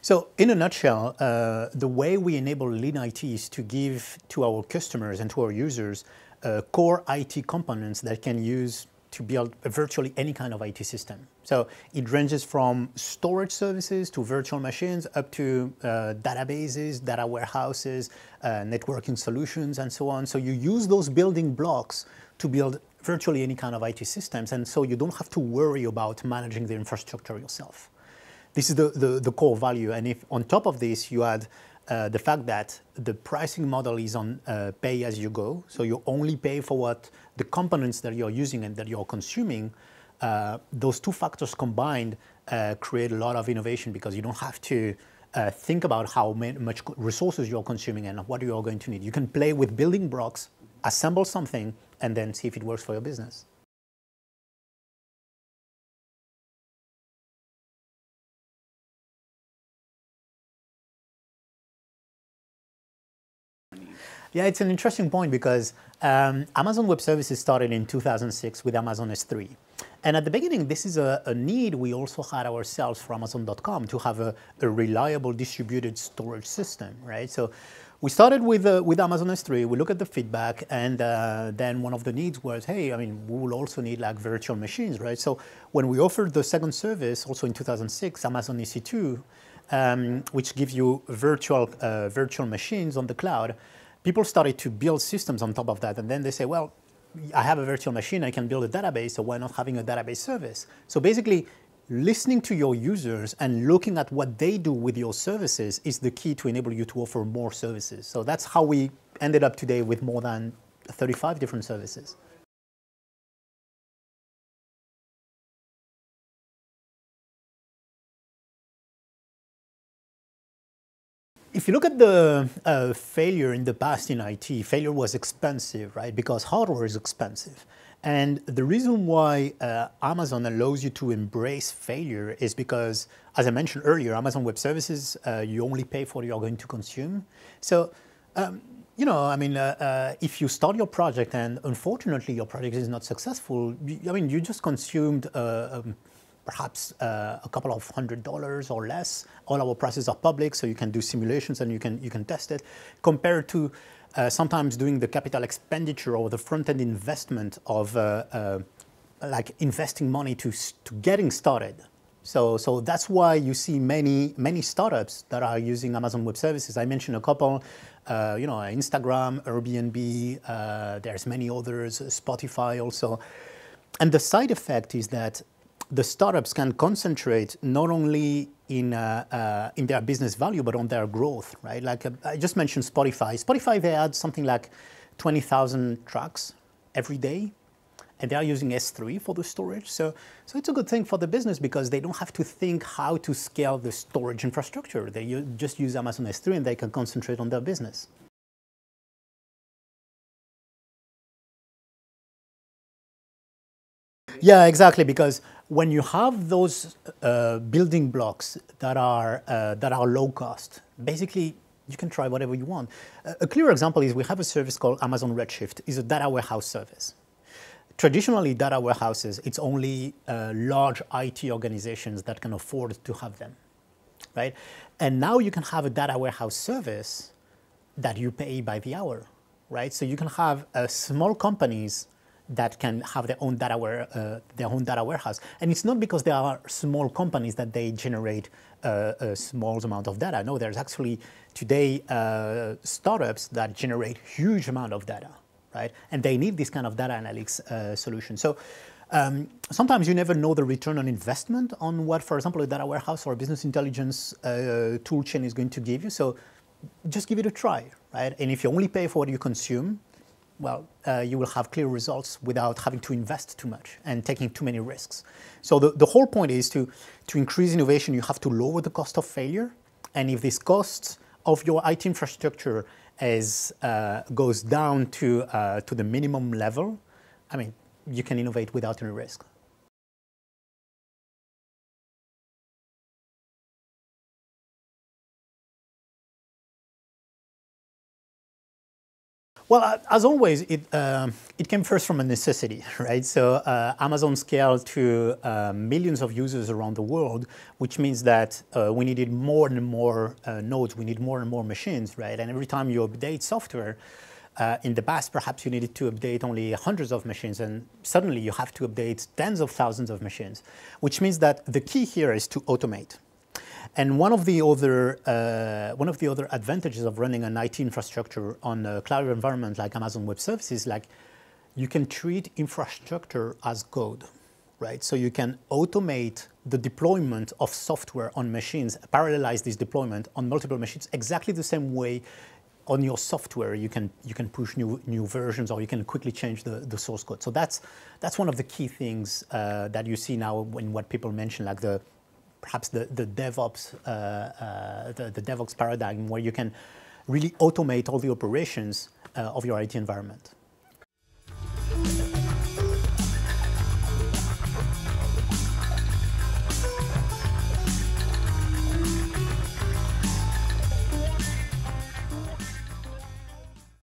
So in a nutshell, the way we enable lean IT is to give to our customers and to our users core IT components that can use to build virtually any kind of IT system. So it ranges from storage services to virtual machines up to databases, data warehouses, networking solutions, and so on. So you use those building blocks to build virtually any kind of IT systems, and so you don't have to worry about managing the infrastructure yourself. This is the core value, and if on top of this you add the fact that the pricing model is on pay as you go, so you only pay for what the components that you're using and that you're consuming, those two factors combined create a lot of innovation because you don't have to think about how much resources you're consuming and what you're going to need. You can play with building blocks, assemble something, and then see if it works for your business. Yeah, it's an interesting point because Amazon Web Services started in 2006 with Amazon S3. And at the beginning, this is a need we also had ourselves for Amazon.com to have a reliable distributed storage system, right? So we started with Amazon S3, we look at the feedback, and then one of the needs was, hey, I mean, we will also need like virtual machines, right? So when we offered the second service, also in 2006, Amazon EC2, which gives you virtual machines on the cloud, people started to build systems on top of that. And then they say, well, I have a virtual machine, I can build a database, so why not having a database service? So basically, listening to your users and looking at what they do with your services is the key to enable you to offer more services. So that's how we ended up today with more than 35 different services. If you look at the failure in the past in IT, failure was expensive, right? Because hardware is expensive. And the reason why Amazon allows you to embrace failure is because, as I mentioned earlier, Amazon Web Services, you only pay for what you're going to consume. So, you know, I mean, if you start your project and unfortunately your project is not successful, I mean, you just consumed perhaps a couple of $100 or less. All our prices are public, so you can do simulations and you can test it. Compared to sometimes doing the capital expenditure or the front-end investment of like investing money to getting started. So that's why you see many startups that are using Amazon Web Services. I mentioned a couple, you know, Instagram, Airbnb. There's many others, Spotify also. And the side effect is that the startups can concentrate not only in their business value, but on their growth, right? Like I just mentioned Spotify. Spotify, they add something like 20,000 tracks every day, and they are using S3 for the storage. So it's a good thing for the business because they don't have to think how to scale the storage infrastructure. They just use Amazon S3 and they can concentrate on their business. Yeah, exactly. Because when you have those building blocks that are low cost, basically you can try whatever you want. A clear example is we have a service called Amazon Redshift. It's a data warehouse service. Traditionally, data warehouses, it's only large IT organizations that can afford to have them, right? And now you can have a data warehouse service that you pay by the hour, right? So you can have small companies that can have their own data warehouse. And it's not because they are small companies that they generate a small amount of data. No, there's actually today startups that generate huge amount of data, right? And they need this kind of data analytics solution. So sometimes you never know the return on investment on what, for example, a data warehouse or a business intelligence tool chain is going to give you. So just give it a try, right? And if you only pay for what you consume, well, you will have clear results without having to invest too much and taking too many risks. So the whole point is to increase innovation, you have to lower the cost of failure. And if this cost of your IT infrastructure goes down to the minimum level, I mean, you can innovate without any risk. Well, as always, it came first from a necessity, right? So Amazon scaled to millions of users around the world, which means that we needed more and more nodes, we need more and more machines, right? And every time you update software, in the past, perhaps you needed to update only hundreds of machines, and suddenly you have to update tens of thousands of machines, which means that the key here is to automate. And one of the other advantages of running an IT infrastructure on a cloud environment like Amazon Web Services, like you can treat infrastructure as code, right? So you can automate the deployment of software on machines, parallelize this deployment on multiple machines, exactly the same way on your software you can push new versions, or you can quickly change the source code. So that's one of the key things that you see now in what people mention, like perhaps the DevOps, the DevOps paradigm, where you can really automate all the operations of your IT environment.